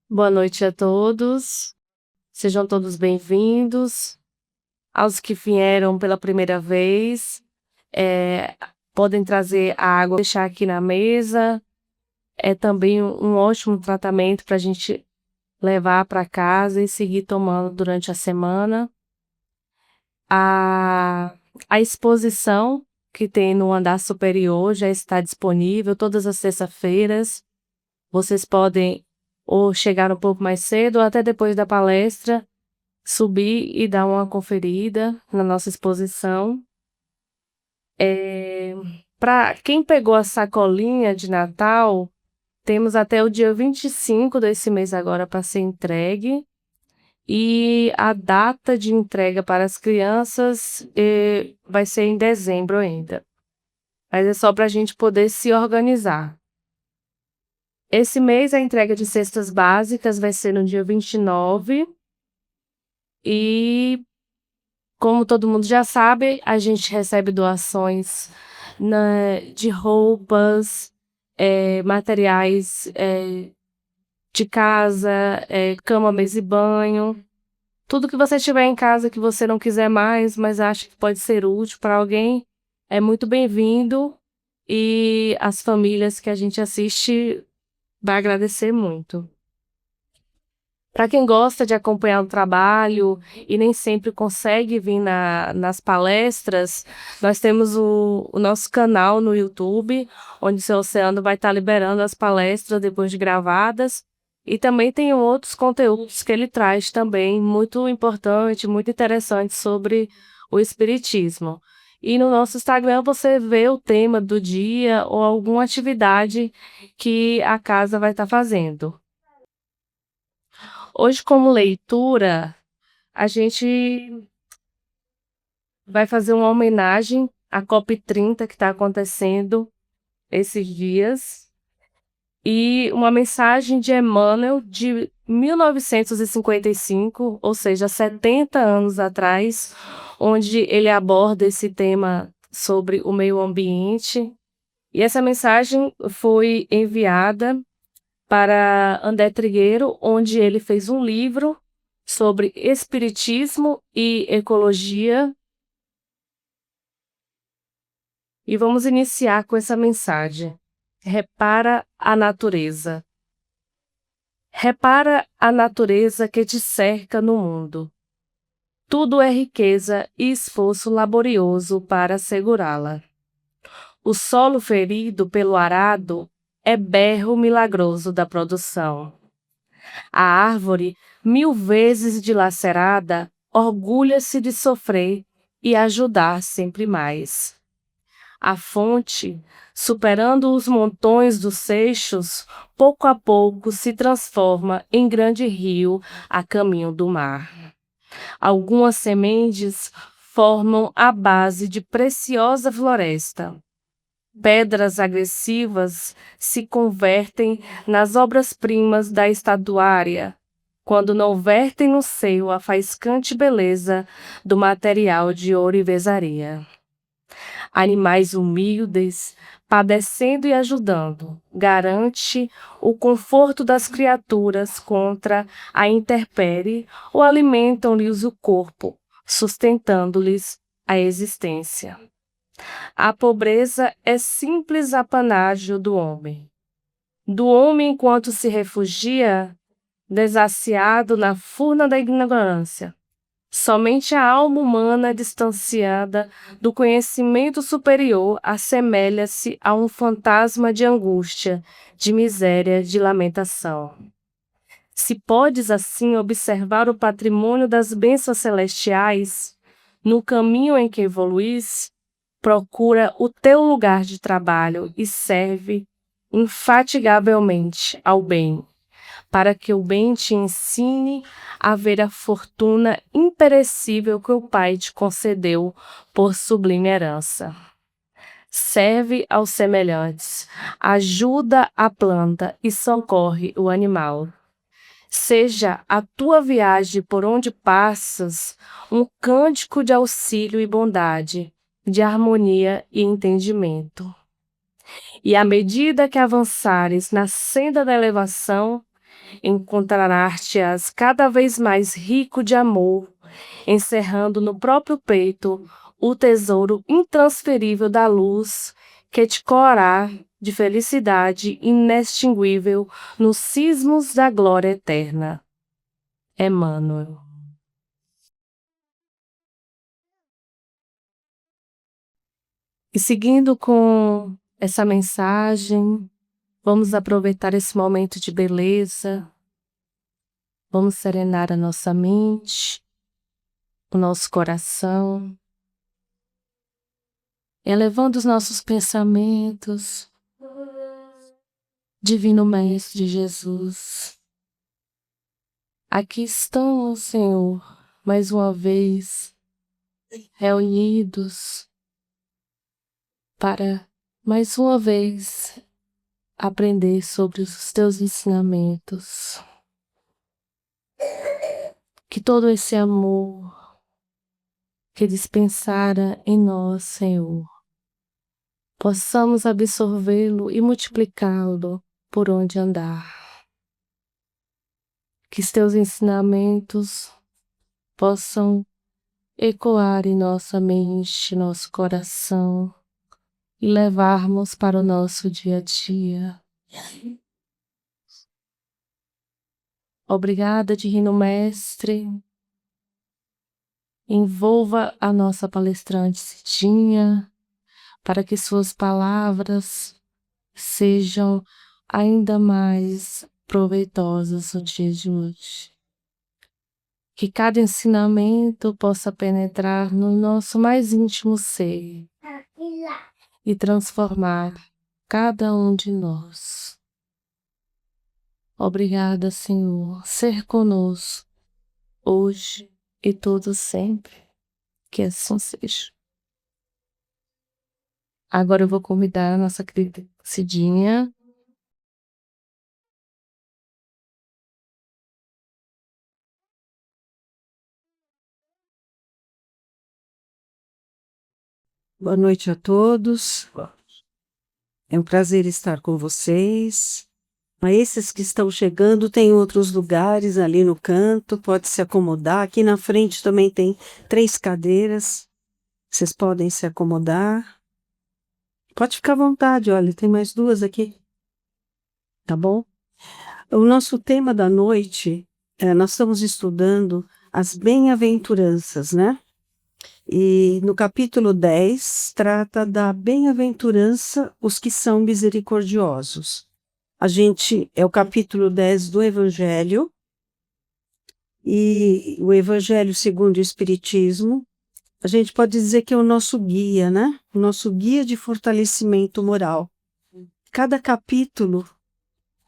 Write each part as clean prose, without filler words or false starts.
Boa noite a todos, sejam todos bem-vindos. Aos que vieram pela primeira vez, podem trazer a água, deixar aqui na mesa. É também um ótimo tratamento para a gente levar para casa e seguir tomando durante a semana. A exposição que tem no andar superior já está disponível todas as terças-feiras. Vocês podem ou chegar um pouco mais cedo ou até depois da palestra subir e dar uma conferida na nossa exposição. Para quem pegou a sacolinha de Natal, temos até o dia 25 desse mês agora para ser entregue. E a data de entrega para as crianças vai ser em dezembro ainda. Mas é só para a gente poder se organizar. Esse mês a entrega de cestas básicas vai ser no dia 29. E como todo mundo já sabe, a gente recebe doações, né, de roupas, materiais de casa, cama, mesa e banho. Tudo que você tiver em casa que você não quiser mais, mas acha que pode ser útil para alguém, é muito bem-vindo. E as famílias que a gente assiste vai agradecer muito. Para quem gosta de acompanhar o trabalho e nem sempre consegue vir nas palestras, nós temos o nosso canal no YouTube, onde o Seu Oceano vai estar liberando as palestras depois de gravadas. E também tem outros conteúdos que ele traz também, muito importante, muito interessante sobre o Espiritismo. E no nosso Instagram você vê o tema do dia ou alguma atividade que a casa vai estar fazendo. Hoje, como leitura, a gente vai fazer uma homenagem à COP30 que está acontecendo esses dias e uma mensagem de Emmanuel de 1955, ou seja, 70 anos atrás, onde ele aborda esse tema sobre o meio ambiente. E essa mensagem foi enviada para André Trigueiro, onde ele fez um livro sobre espiritismo e ecologia. E vamos iniciar com essa mensagem. Repara a natureza. Repara a natureza que te cerca no mundo. Tudo é riqueza e esforço laborioso para segurá-la. O solo ferido pelo arado é berro milagroso da produção. A árvore, 1000 vezes dilacerada, orgulha-se de sofrer e ajudar sempre mais. A fonte, superando os montões dos seixos, pouco a pouco se transforma em grande rio a caminho do mar. Algumas sementes formam a base de preciosa floresta. Pedras agressivas se convertem nas obras-primas da estatuária, quando não vertem no seio a faiscante beleza do material de ourivesaria. Animais humildes, padecendo e ajudando, garante o conforto das criaturas contra a intempérie ou alimentam-lhes o corpo, sustentando-lhes a existência. A pobreza é simples apanágio do homem. Do homem enquanto se refugia, desaciado na furna da ignorância. Somente a alma humana distanciada do conhecimento superior assemelha-se a um fantasma de angústia, de miséria, de lamentação. Se podes assim observar o patrimônio das bênçãos celestiais, no caminho em que evoluís, procura o teu lugar de trabalho e serve infatigavelmente ao bem, para que o bem te ensine a ver a fortuna imperecível que o Pai te concedeu por sublime herança. Serve aos semelhantes, ajuda a planta e socorre o animal. Seja a tua viagem por onde passas um cântico de auxílio e bondade, de harmonia e entendimento. E à medida que avançares na senda da elevação, encontrar-te-ás cada vez mais rico de amor, encerrando no próprio peito o tesouro intransferível da luz que te coará de felicidade inextinguível nos cismos da glória eterna. Emmanuel. E seguindo com essa mensagem, vamos aproveitar esse momento de beleza, vamos serenar a nossa mente, o nosso coração, elevando os nossos pensamentos, Divino Mestre Jesus. Aqui estamos, Senhor, mais uma vez, reunidos para, mais uma vez, aprender sobre os teus ensinamentos. Que todo esse amor que dispensara em nós, Senhor, possamos absorvê-lo e multiplicá-lo por onde andar. Que os teus ensinamentos possam ecoar em nossa mente, nosso coração e levarmos para o nosso dia a dia. Obrigada, Divino Mestre. Envolva a nossa palestrante Cidinha, para que suas palavras sejam ainda mais proveitosas no dia de hoje. Que cada ensinamento possa penetrar no nosso mais íntimo ser e transformar cada um de nós. Obrigada, Senhor, ser conosco hoje e todo sempre. Que assim seja. Agora eu vou convidar a nossa querida Cidinha. Boa noite a todos. É um prazer estar com vocês. A esses que estão chegando, tem outros lugares ali no canto, pode se acomodar. Aqui na frente também tem 3 cadeiras. Vocês podem se acomodar. Pode ficar à vontade, olha, tem mais 2 aqui. Tá bom? O nosso tema da noite, nós estamos estudando as bem-aventuranças, né? E no capítulo 10, trata da bem-aventurança os que são misericordiosos. É o capítulo 10 do Evangelho, e o Evangelho segundo o Espiritismo, a gente pode dizer que é o nosso guia, né? O nosso guia de fortalecimento moral. Cada capítulo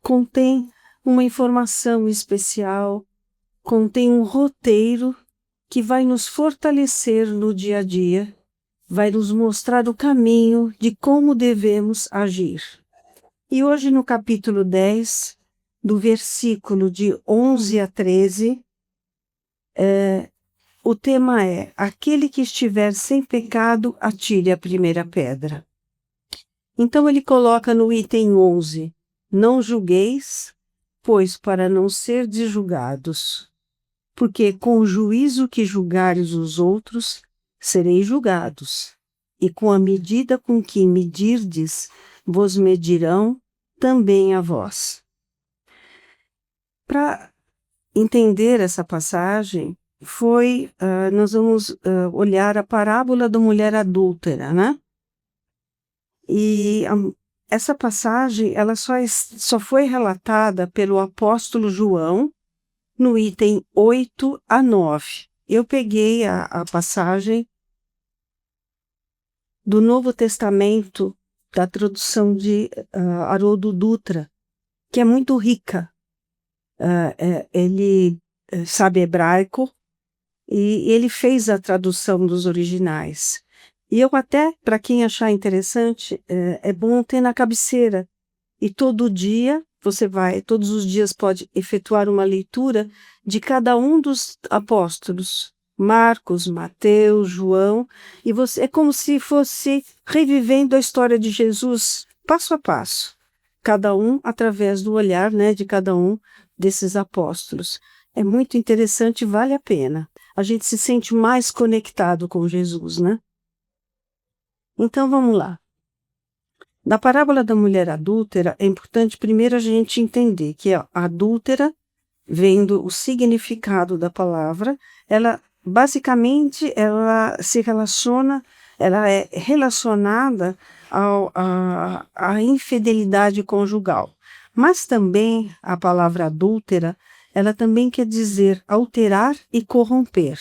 contém uma informação especial, contém um roteiro que vai nos fortalecer no dia a dia, vai nos mostrar o caminho de como devemos agir. E hoje no capítulo 10, do versículo de 11 a 13, o tema é: aquele que estiver sem pecado, atire a primeira pedra. Então ele coloca no item 11, não julgueis, pois para não serdes julgados. Porque com o juízo que julgares os outros, sereis julgados, e com a medida com que medirdes, vos medirão também a vós. Para entender essa passagem, nós vamos olhar a parábola da mulher adúltera, né? E essa passagem ela só foi relatada pelo apóstolo João, no item 8 a 9. Eu peguei a passagem do Novo Testamento, da tradução de Haroldo Dutra, que é muito rica. Ele sabe hebraico e ele fez a tradução dos originais. E eu até, para quem achar interessante, é bom ter na cabeceira. E todo dia todos os dias pode efetuar uma leitura de cada um dos apóstolos, Marcos, Mateus, João, e é como se fosse revivendo a história de Jesus passo a passo, cada um através do olhar, né, de cada um desses apóstolos. É muito interessante, vale a pena. A gente se sente mais conectado com Jesus, né? Então vamos lá. Na parábola da mulher adúltera, é importante primeiro a gente entender que a adúltera, vendo o significado da palavra, ela basicamente ela se relaciona, ela é relacionada à infidelidade conjugal. Mas também a palavra adúltera, ela também quer dizer alterar e corromper.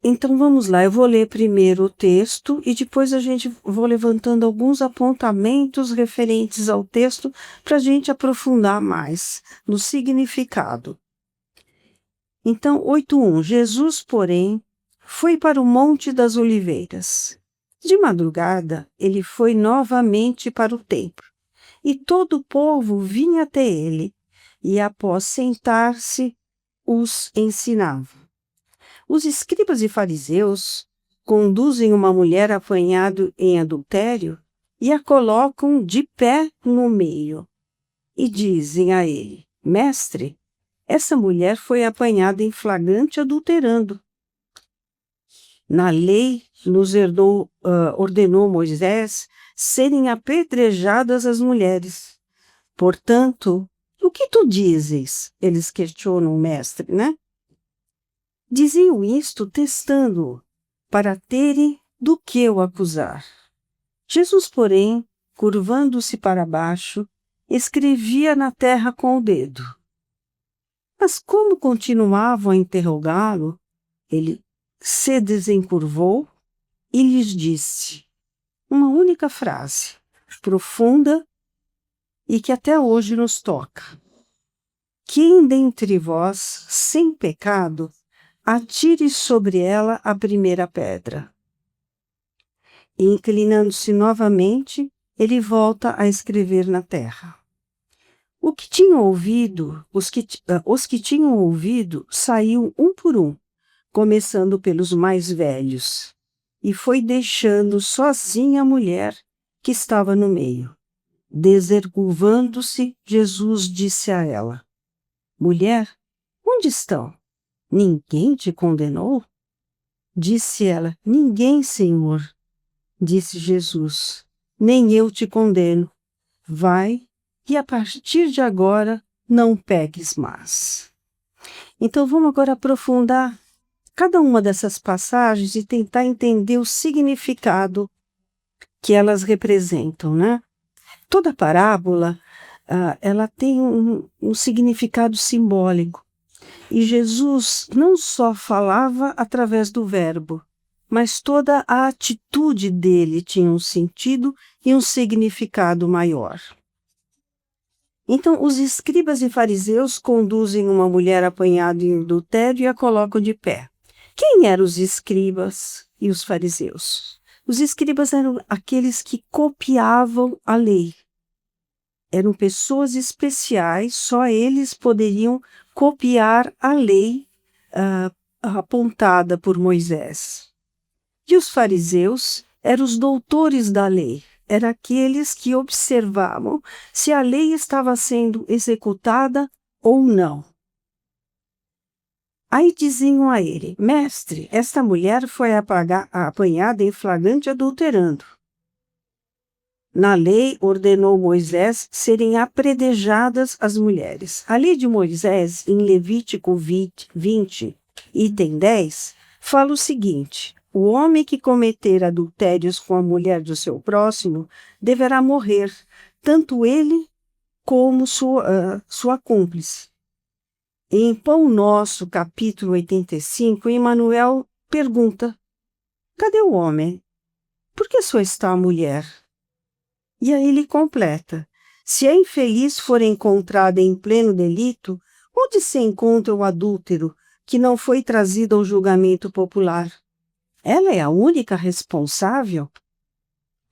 Então vamos lá, eu vou ler primeiro o texto e depois a gente vou levantando alguns apontamentos referentes ao texto para a gente aprofundar mais no significado. Então, 8:1, Jesus, porém, foi para o Monte das Oliveiras. De madrugada, ele foi novamente para o templo, e todo o povo vinha até ele, e após sentar-se, os ensinava. Os escribas e fariseus conduzem uma mulher apanhada em adultério e a colocam de pé no meio. E dizem a ele: Mestre, essa mulher foi apanhada em flagrante adulterando. Na lei nos ordenou Moisés serem apedrejadas as mulheres. Portanto, o que tu dizes? Eles questionam o mestre, né? Diziam isto testando-o, para terem do que o acusar. Jesus, porém, curvando-se para baixo, escrevia na terra com o dedo. Mas como continuavam a interrogá-lo, ele se desencurvou e lhes disse uma única frase, profunda e que até hoje nos toca. Quem dentre vós, sem pecado, atire sobre ela a primeira pedra. E, inclinando-se novamente, ele volta a escrever na terra. Os que tinham ouvido saíam um por um, começando pelos mais velhos, e foi deixando sozinha a mulher que estava no meio. Desercurvando-se, Jesus disse a ela: Mulher, onde estão? Ninguém te condenou? Disse ela: Ninguém, Senhor. Disse Jesus: Nem eu te condeno. Vai, e a partir de agora não peques mais. Então vamos agora aprofundar cada uma dessas passagens e tentar entender o significado que elas representam, né? Toda parábola, ela tem um significado simbólico. E Jesus não só falava através do verbo, mas toda a atitude dele tinha um sentido e um significado maior. Então, os escribas e fariseus conduzem uma mulher apanhada em adultério e a colocam de pé. Quem eram os escribas e os fariseus? Os escribas eram aqueles que copiavam a lei. Eram pessoas especiais, só eles poderiam copiar a lei apontada por Moisés. E os fariseus eram os doutores da lei, eram aqueles que observavam se a lei estava sendo executada ou não. Aí diziam a ele: Mestre, esta mulher foi apanhada em flagrante adulterando. Na lei ordenou Moisés serem apedrejadas as mulheres. A lei de Moisés, em Levítico 20, item 10, fala o seguinte: o homem que cometer adultérios com a mulher do seu próximo deverá morrer, tanto ele como sua cúmplice. Em Pão Nosso, capítulo 85, Emmanuel pergunta: cadê o homem? Por que só está a mulher? E aí ele completa: se a infeliz for encontrada em pleno delito, onde se encontra o adúltero que não foi trazido ao julgamento popular? Ela é a única responsável?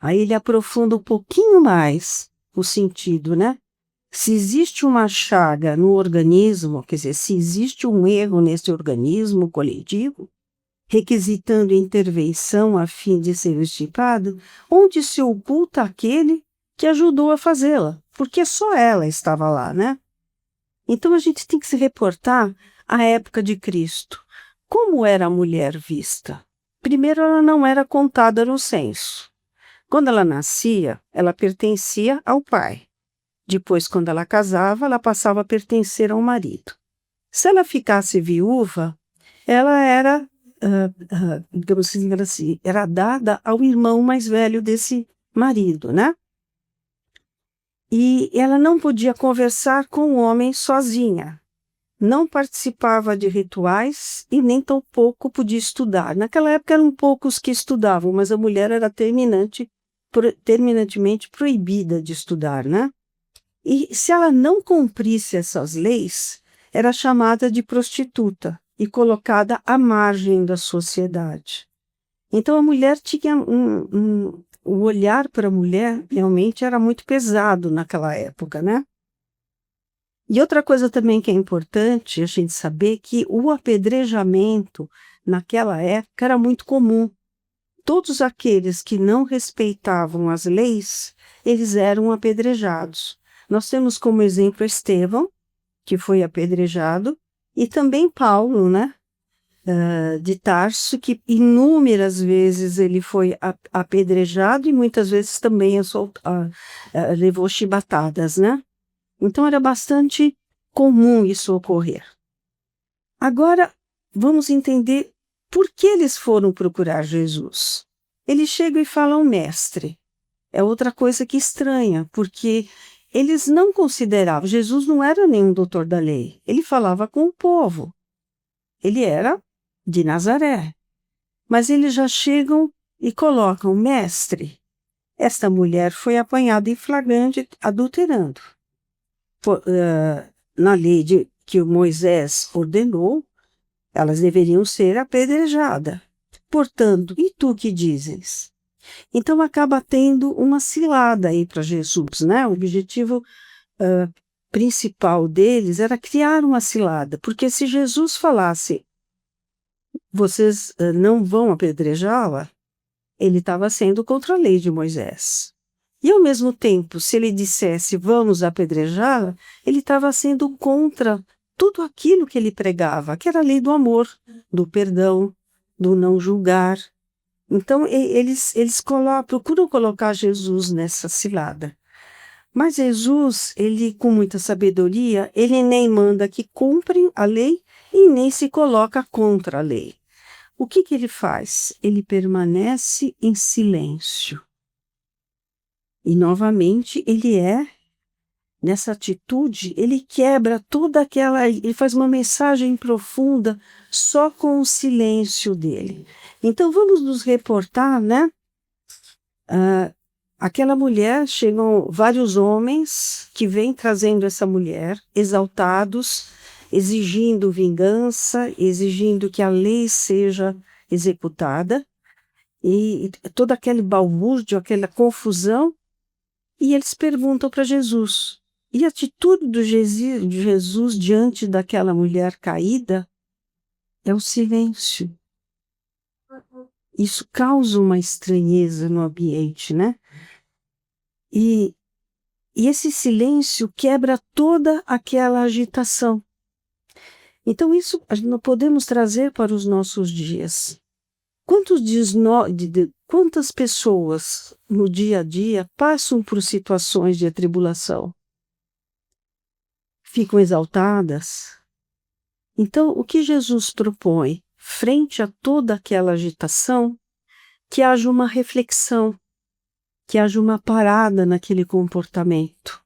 Aí ele aprofunda um pouquinho mais o sentido, né? Se existe uma chaga no organismo, quer dizer, se existe um erro nesse organismo coletivo, requisitando intervenção a fim de ser extirpado, onde se oculta aquele que ajudou a fazê-la? porque só ela estava lá, né? Então a gente tem que se reportar à época de Cristo. Como era a mulher vista? Primeiro, ela não era contada no censo. Quando ela nascia, ela pertencia ao pai. Depois, quando ela casava, ela passava a pertencer ao marido. Se ela ficasse viúva, ela era, digamos assim, era dada ao irmão mais velho desse marido, né? E ela não podia conversar com o homem sozinha. Não participava de rituais e nem tampouco podia estudar. Naquela época eram poucos que estudavam, mas a mulher era terminantemente proibida de estudar, né? E se ela não cumprisse essas leis, era chamada de prostituta e colocada à margem da sociedade. Então a mulher tinha o olhar para a mulher realmente era muito pesado naquela época, né? E outra coisa também que é importante a gente saber que o apedrejamento naquela época era muito comum. Todos aqueles que não respeitavam as leis, eles eram apedrejados. Nós temos como exemplo Estevão, que foi apedrejado, e também Paulo, né, de Tarso, que inúmeras vezes ele foi apedrejado e muitas vezes também levou chibatadas, né? Então era bastante comum isso ocorrer. Agora, vamos entender por que eles foram procurar Jesus. Eles chegam e falam mestre. É outra coisa que estranha, porque eles não consideravam, Jesus não era nenhum doutor da lei, ele falava com o povo. Ele era de Nazaré. Mas eles já chegam e colocam mestre. Esta mulher foi apanhada em flagrante adulterando. Na lei que o Moisés ordenou, elas deveriam ser apedrejadas. Portanto, e tu que dizes? Então acaba tendo uma cilada aí para Jesus, né? O objetivo principal deles era criar uma cilada, porque se Jesus falasse, vocês não vão apedrejá-la, ele estava sendo contra a lei de Moisés. E, ao mesmo tempo, se ele dissesse, vamos apedrejá-la, ele estava sendo contra tudo aquilo que ele pregava, que era a lei do amor, do perdão, do não julgar. Então, eles procuram colocar Jesus nessa cilada. Mas Jesus, ele, com muita sabedoria, ele nem manda que cumprem a lei e nem se coloca contra a lei. O que ele faz? Ele permanece em silêncio. E, novamente, nessa atitude, ele quebra ele faz uma mensagem profunda só com o silêncio dele. Então, vamos nos reportar, né? Aquela mulher, chegam vários homens que vêm trazendo essa mulher, exaltados, exigindo vingança, exigindo que a lei seja executada, e todo aquele balbúrdio, aquela confusão. E eles perguntam para Jesus. E a atitude de Jesus diante daquela mulher caída é o silêncio. Isso causa uma estranheza no ambiente, né? E esse silêncio quebra toda aquela agitação. Então isso nós podemos trazer para os nossos dias. Quantas pessoas no dia a dia passam por situações de atribulação? Ficam exaltadas? Então, o que Jesus propõe, frente a toda aquela agitação, que haja uma reflexão, que haja uma parada naquele comportamento,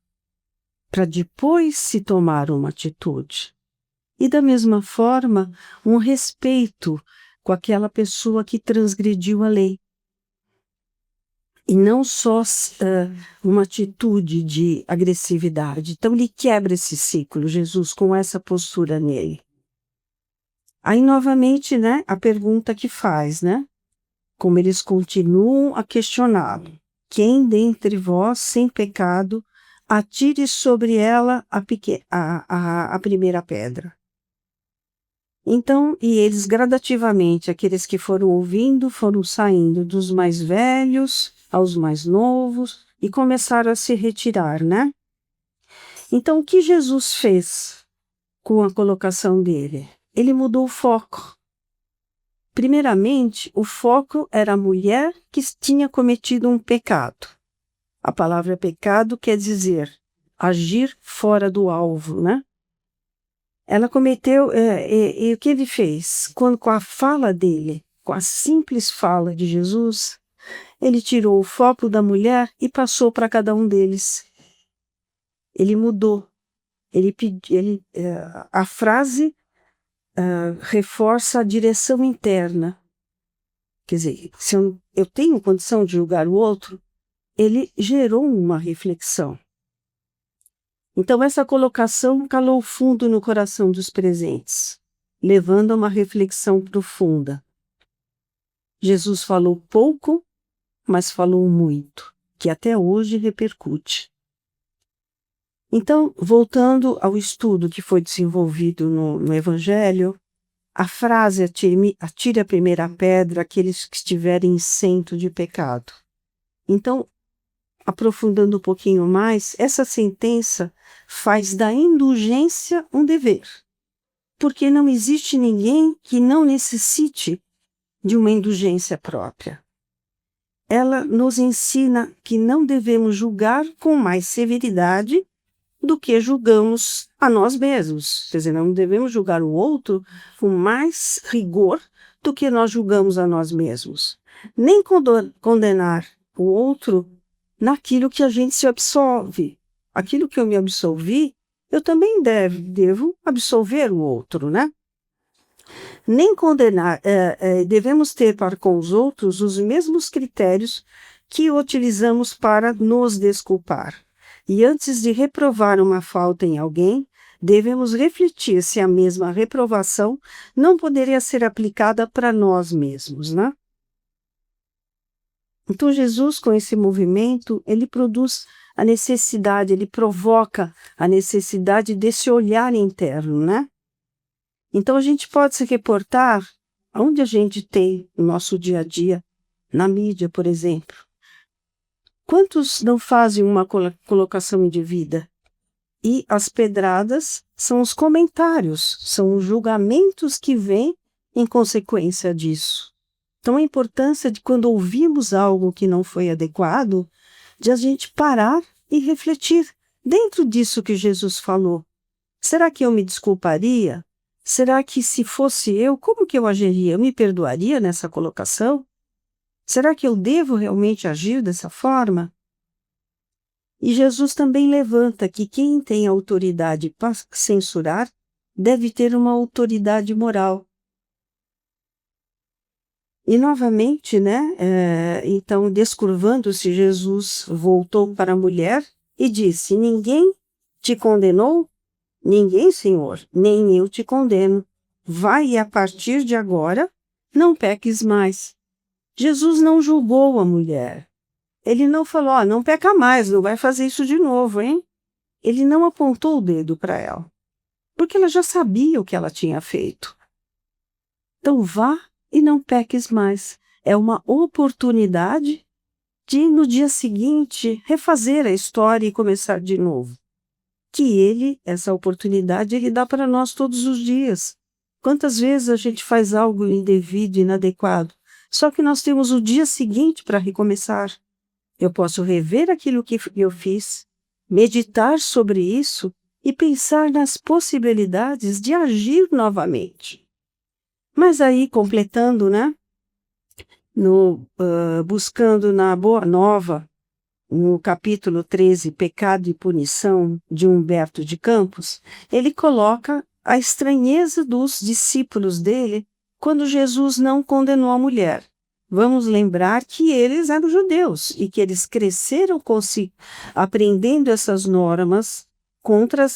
para depois se tomar uma atitude. E, da mesma forma, um respeito com aquela pessoa que transgrediu a lei. E não só uma atitude de agressividade. Então, ele quebra esse ciclo, Jesus, com essa postura nele. Aí, novamente, né, a pergunta que faz, né? Como eles continuam a questioná-lo. Quem dentre vós, sem pecado, atire sobre ela a primeira pedra. Então, e eles gradativamente, aqueles que foram ouvindo, foram saindo dos mais velhos aos mais novos e começaram a se retirar, né? Então, o que Jesus fez com a colocação dele? Ele mudou o foco. Primeiramente, o foco era a mulher que tinha cometido um pecado. A palavra pecado quer dizer agir fora do alvo, né? Ela cometeu, e o que ele fez? Quando, com a fala dele, com a simples fala de Jesus, ele tirou o foco da mulher e passou para cada um deles. Ele mudou. A frase reforça a direção interna. Quer dizer, se eu tenho condição de julgar o outro, ele gerou uma reflexão. Então, essa colocação calou fundo no coração dos presentes, levando a uma reflexão profunda. Jesus falou pouco, mas falou muito, que até hoje repercute. Então, voltando ao estudo que foi desenvolvido no Evangelho, a frase atire a primeira pedra aqueles que estiverem isento de pecado. Então, aprofundando um pouquinho mais, essa sentença faz da indulgência um dever, porque não existe ninguém que não necessite de uma indulgência própria. Ela nos ensina que não devemos julgar com mais severidade do que julgamos a nós mesmos. Quer dizer, não devemos julgar o outro com mais rigor do que nós julgamos a nós mesmos. Nem condenar o outro naquilo que a gente se absolve. Aquilo que eu me absolvi, eu também devo absolver o outro, né? Nem condenar, devemos ter para com os outros os mesmos critérios que utilizamos para nos desculpar. E antes de reprovar uma falta em alguém, devemos refletir se a mesma reprovação não poderia ser aplicada para nós mesmos, né? Então, Jesus, com esse movimento, ele produz a necessidade, ele provoca a necessidade desse olhar interno, né? Então, a gente pode se reportar aonde a gente tem no nosso dia a dia, na mídia, por exemplo. Quantos não fazem uma colocação indevida? E as pedradas são os comentários, são os julgamentos que vêm em consequência disso. Então, a importância de quando ouvimos algo que não foi adequado, de a gente parar e refletir dentro disso que Jesus falou. Será que eu me desculparia? Será que se fosse eu, como que eu agiria? Eu me perdoaria nessa colocação? Será que eu devo realmente agir dessa forma? E Jesus também levanta que quem tem autoridade para censurar deve ter uma autoridade moral. E novamente, né, então, descurvando-se, Jesus voltou para a mulher e disse: ninguém te condenou? Ninguém, Senhor, nem eu te condeno. Vai e a partir de agora não peques mais. Jesus não julgou a mulher. Ele não falou: não peca mais, não vai fazer isso de novo, hein? Ele não apontou o dedo para ela, porque ela já sabia o que ela tinha feito. Então vá e não peques mais. É uma oportunidade de, no dia seguinte, refazer a história e começar de novo. Que ele, essa oportunidade, ele dá para nós todos os dias. Quantas vezes a gente faz algo indevido, inadequado, só que nós temos o dia seguinte para recomeçar. Eu posso rever aquilo que eu fiz, meditar sobre isso e pensar nas possibilidades de agir novamente. Mas aí, completando, né? Buscando na Boa Nova, no capítulo 13, Pecado e Punição, de Humberto de Campos, ele coloca a estranheza dos discípulos dele quando Jesus não condenou a mulher. Vamos lembrar que eles eram judeus e que eles cresceram aprendendo essas normas contra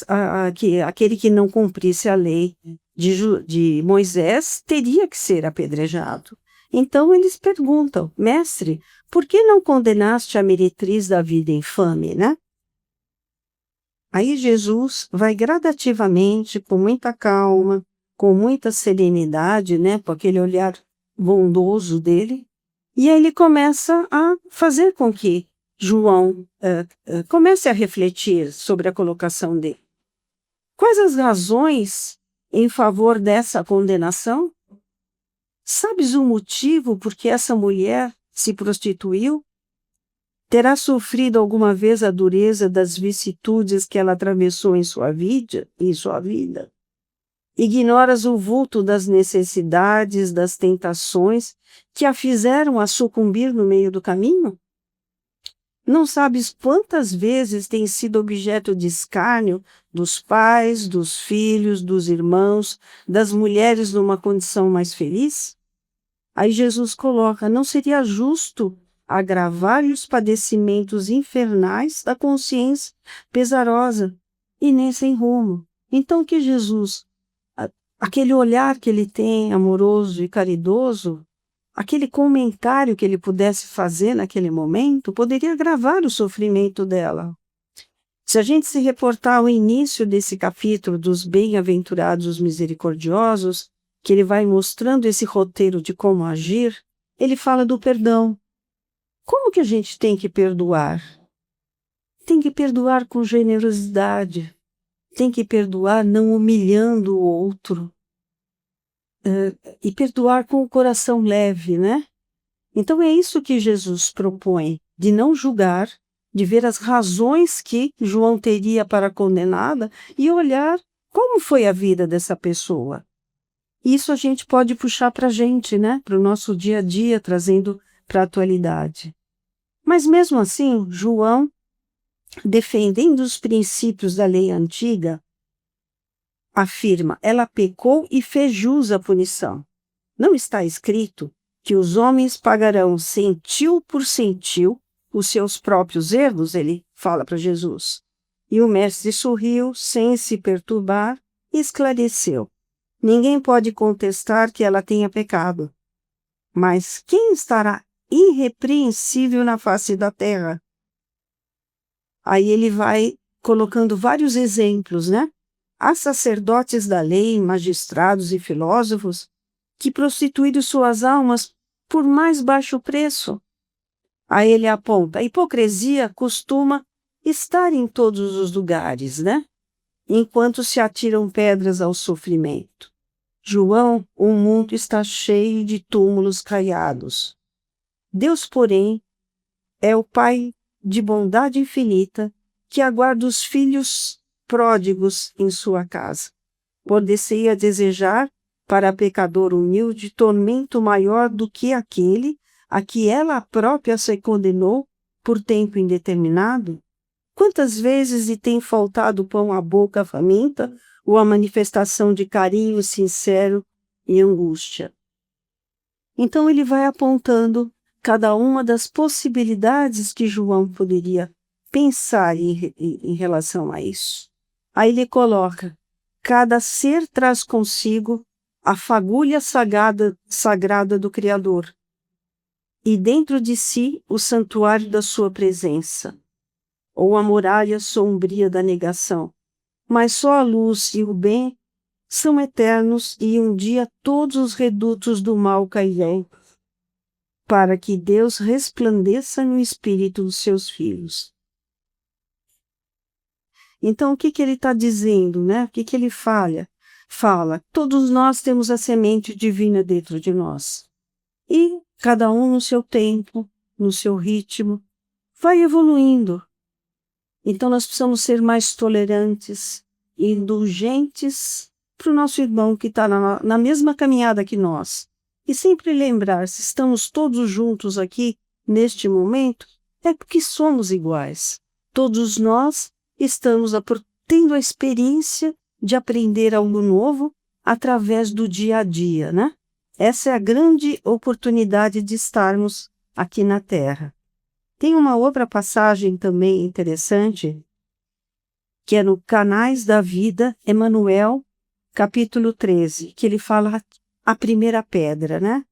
aquele que não cumprisse a lei de Moisés teria que ser apedrejado. Então eles perguntam: mestre, por que não condenaste a meretriz da vida infame, né? Aí Jesus vai gradativamente, com muita calma, com muita serenidade, né, com aquele olhar bondoso dele, e aí ele começa a fazer com que João comece a refletir sobre a colocação dele. Quais as razões em favor dessa condenação? Sabes o motivo por que essa mulher se prostituiu? Terá sofrido alguma vez a dureza das vicissitudes que ela atravessou em sua vida? Ignoras o vulto das necessidades, das tentações que a fizeram a sucumbir no meio do caminho? Não sabes quantas vezes tem sido objeto de escárnio dos pais, dos filhos, dos irmãos, das mulheres numa condição mais feliz? Aí Jesus coloca, não seria justo agravar-lhe os padecimentos infernais da consciência pesarosa e nem sem rumo. Então que Jesus, aquele olhar que ele tem amoroso e caridoso, aquele comentário que ele pudesse fazer naquele momento, poderia agravar o sofrimento dela. Se a gente se reportar ao início desse capítulo dos bem-aventurados os misericordiosos, que ele vai mostrando esse roteiro de como agir, ele fala do perdão. Como que a gente tem que perdoar? Tem que perdoar com generosidade. Tem que perdoar não humilhando o outro. E perdoar com o coração leve, né? Então é isso que Jesus propõe, de não julgar, de ver as razões que João teria para a condenada e olhar como foi a vida dessa pessoa. Isso a gente pode puxar para a gente, né? Para o nosso dia a dia, trazendo para a atualidade. Mas mesmo assim, João, defendendo os princípios da lei antiga, afirma, ela pecou e fez jus à punição. Não está escrito que os homens pagarão centil por centil os seus próprios erros, ele fala para Jesus. E o mestre sorriu, sem se perturbar, e esclareceu. Ninguém pode contestar que ela tenha pecado. Mas quem estará irrepreensível na face da terra? Aí ele vai colocando vários exemplos, né? Há sacerdotes da lei, magistrados e filósofos que prostituíram suas almas por mais baixo preço. Aí ele aponta, a hipocrisia costuma estar em todos os lugares, né? Enquanto se atiram pedras ao sofrimento. João, o mundo está cheio de túmulos caiados. Deus, porém, é o Pai de bondade infinita que aguarda os filhos pródigos em sua casa. Poder-se-ia desejar para a pecadora humilde tormento maior do que aquele a que ela própria se condenou por tempo indeterminado? Quantas vezes lhe tem faltado pão à boca faminta ou a manifestação de carinho sincero e angústia? Então ele vai apontando cada uma das possibilidades que João poderia pensar em relação a isso. Aí ele coloca, cada ser traz consigo a fagulha sagrada do Criador, e dentro de si o santuário da sua presença, ou a muralha sombria da negação. Mas só a luz e o bem são eternos e um dia todos os redutos do mal cairão, para que Deus resplandeça no espírito dos seus filhos. Então, o que ele está dizendo, né? O que ele fala? Fala, todos nós temos a semente divina dentro de nós. E cada um no seu tempo, no seu ritmo, vai evoluindo. Então, nós precisamos ser mais tolerantes e indulgentes para o nosso irmão que está na mesma caminhada que nós. E sempre lembrar, se estamos todos juntos aqui, neste momento, é porque somos iguais. Todos nós estamos tendo a experiência de aprender algo novo através do dia a dia, né? Essa é a grande oportunidade de estarmos aqui na Terra. Tem uma outra passagem também interessante, que é no Canais da Vida, Emanuel, capítulo 13, que ele fala a primeira pedra, né?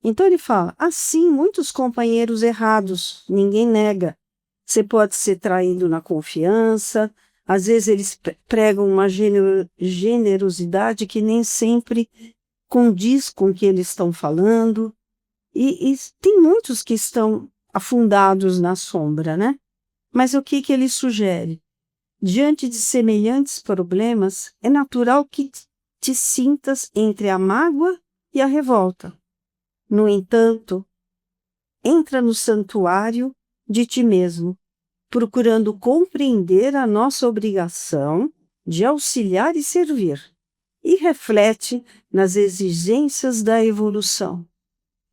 Então ele fala, assim, muitos companheiros errados, ninguém nega. Você pode ser traído na confiança, às vezes eles pregam uma generosidade que nem sempre condiz com o que eles estão falando. E tem muitos que estão afundados na sombra, né? Mas o que ele sugere? Diante de semelhantes problemas, é natural que te sintas entre a mágoa e a revolta. No entanto, entra no santuário de ti mesmo, procurando compreender a nossa obrigação de auxiliar e servir, e reflete nas exigências da evolução.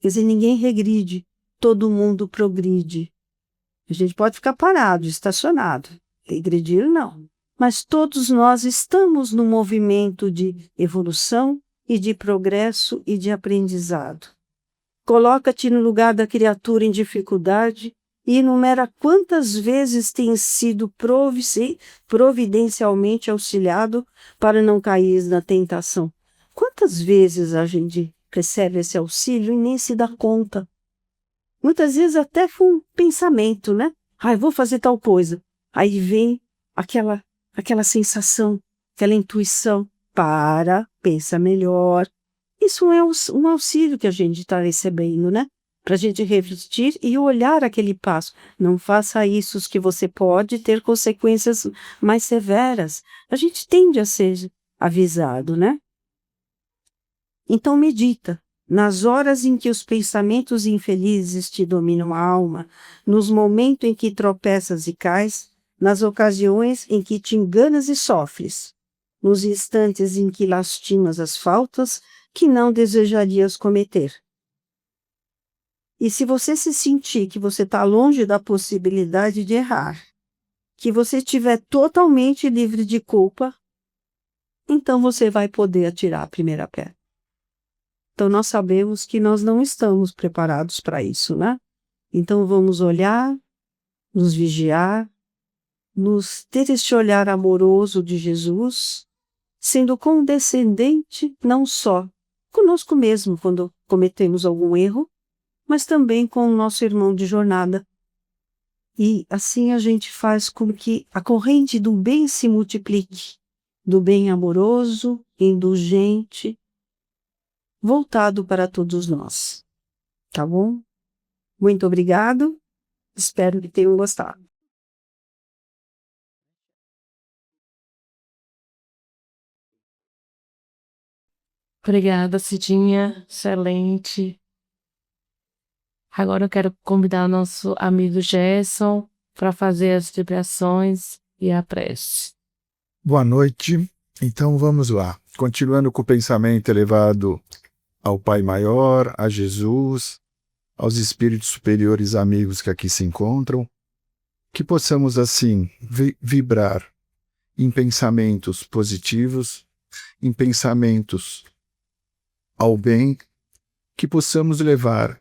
Quer dizer, ninguém regride, todo mundo progride. A gente pode ficar parado, estacionado. Regredir, não. Mas todos nós estamos num movimento de evolução e de progresso e de aprendizado. Coloca-te no lugar da criatura em dificuldade e enumera quantas vezes tem sido providencialmente auxiliado para não cair na tentação. Quantas vezes a gente recebe esse auxílio e nem se dá conta? Muitas vezes até com um pensamento, né? Eu vou fazer tal coisa. Aí vem aquela sensação, aquela intuição. Pensa melhor. Isso é um auxílio que a gente está recebendo, né? Para a gente refletir e olhar aquele passo. Não faça isso, que você pode ter consequências mais severas. A gente tende a ser avisado, né? Então medita. Nas horas em que os pensamentos infelizes te dominam a alma, nos momentos em que tropeças e cais, nas ocasiões em que te enganas e sofres, nos instantes em que lastimas as faltas que não desejarias cometer. E se você se sentir que você está longe da possibilidade de errar, que você estiver totalmente livre de culpa, então você vai poder atirar a primeira pedra. Então nós sabemos que nós não estamos preparados para isso, né? Então vamos olhar, nos vigiar, nos ter este olhar amoroso de Jesus, sendo condescendente não só conosco mesmo quando cometemos algum erro, mas também com o nosso irmão de jornada. E assim a gente faz com que a corrente do bem se multiplique, do bem amoroso, indulgente, voltado para todos nós. Tá bom? Muito obrigado. Espero que tenham gostado. Obrigada, Cidinha. Excelente. Agora eu quero convidar o nosso amigo Gerson para fazer as vibrações e a prece. Boa noite. Então vamos lá. Continuando com o pensamento elevado ao Pai Maior, a Jesus, aos espíritos superiores amigos que aqui se encontram, que possamos assim vibrar em pensamentos positivos, em pensamentos ao bem, que possamos levar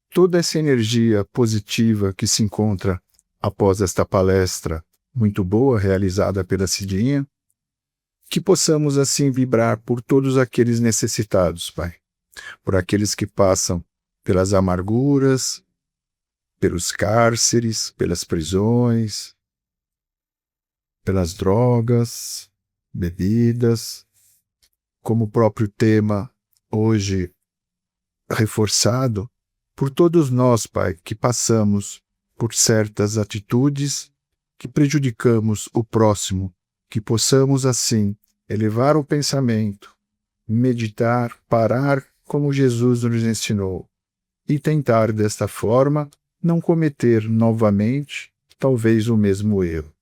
toda essa energia positiva que se encontra após esta palestra muito boa realizada pela Cidinha, que possamos assim vibrar por todos aqueles necessitados, Pai, por aqueles que passam pelas amarguras, pelos cárceres, pelas prisões, pelas drogas, bebidas, como o próprio tema hoje reforçado, por todos nós, Pai, que passamos por certas atitudes que prejudicamos o próximo, que possamos assim elevar o pensamento, meditar, parar como Jesus nos ensinou e tentar desta forma não cometer novamente talvez o mesmo erro.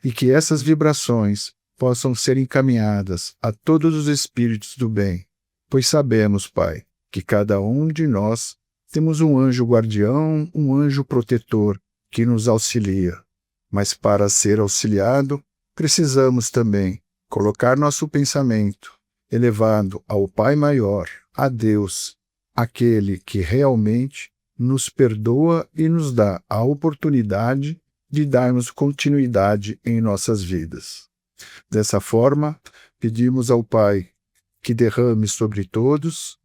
E que essas vibrações possam ser encaminhadas a todos os espíritos do bem, pois sabemos, Pai, que cada um de nós temos um anjo guardião, um anjo protetor que nos auxilia. Mas para ser auxiliado, precisamos também colocar nosso pensamento elevado ao Pai Maior, a Deus, aquele que realmente nos perdoa e nos dá a oportunidade de darmos continuidade em nossas vidas. Dessa forma, pedimos ao Pai que derrame sobre todos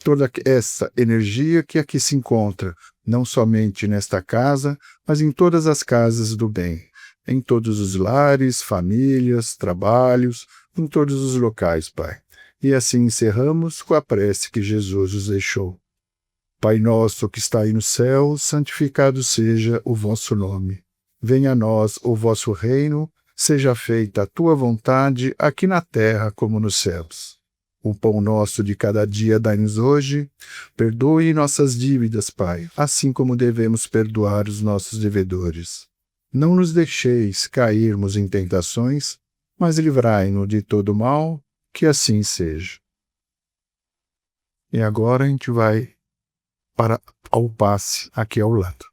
toda essa energia que aqui se encontra, não somente nesta casa, mas em todas as casas do bem, em todos os lares, famílias, trabalhos, em todos os locais, Pai. E assim encerramos com a prece que Jesus nos deixou. Pai nosso que está aí no céu, santificado seja o vosso nome. Venha a nós o vosso reino, seja feita a tua vontade, aqui na terra como nos céus. O pão nosso de cada dia dai-nos hoje. Perdoe nossas dívidas, Pai, assim como devemos perdoar os nossos devedores. Não nos deixeis cairmos em tentações, mas livrai-nos de todo mal, que assim seja. E agora a gente vai para ao passe aqui ao lado.